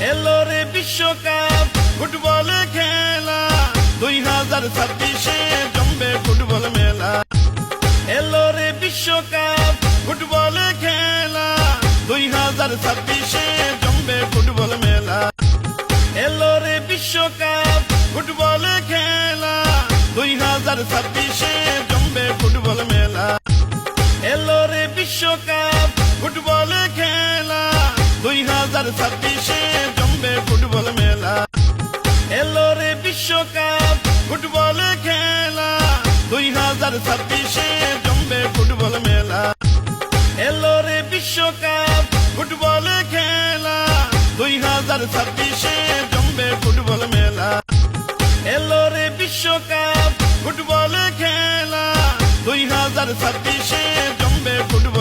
এলো রে বিশ্বকাপ ফুটবল খেলা 2026-এ জমবে ফুটবল মেলা। এলো রে বিশ্বকাপ ফুটবল খেলা 2026-এ জমবে ফুটবল মেলা। এলো রে বিশ্বকাপ ফুটবল খেলা 2026-এ জমবে ফুটবল মেলা। এলো রে বিশ্বকাপ ফুটবল খেলা 2026-এ জমবে ফুটবল মেলা। এলো রে বিশ্বকাপ ফুটবল খেলা 2026-এ জমবে ফুটবল মেলা। এলো রে বিশ্বকাপ ফুটবল খেলা 2026-এ জমবে ফুটবল মেলা। এলো রে বিশ্বকাপ ফুটবল খেলা 2026-এ জমবে ফুটবল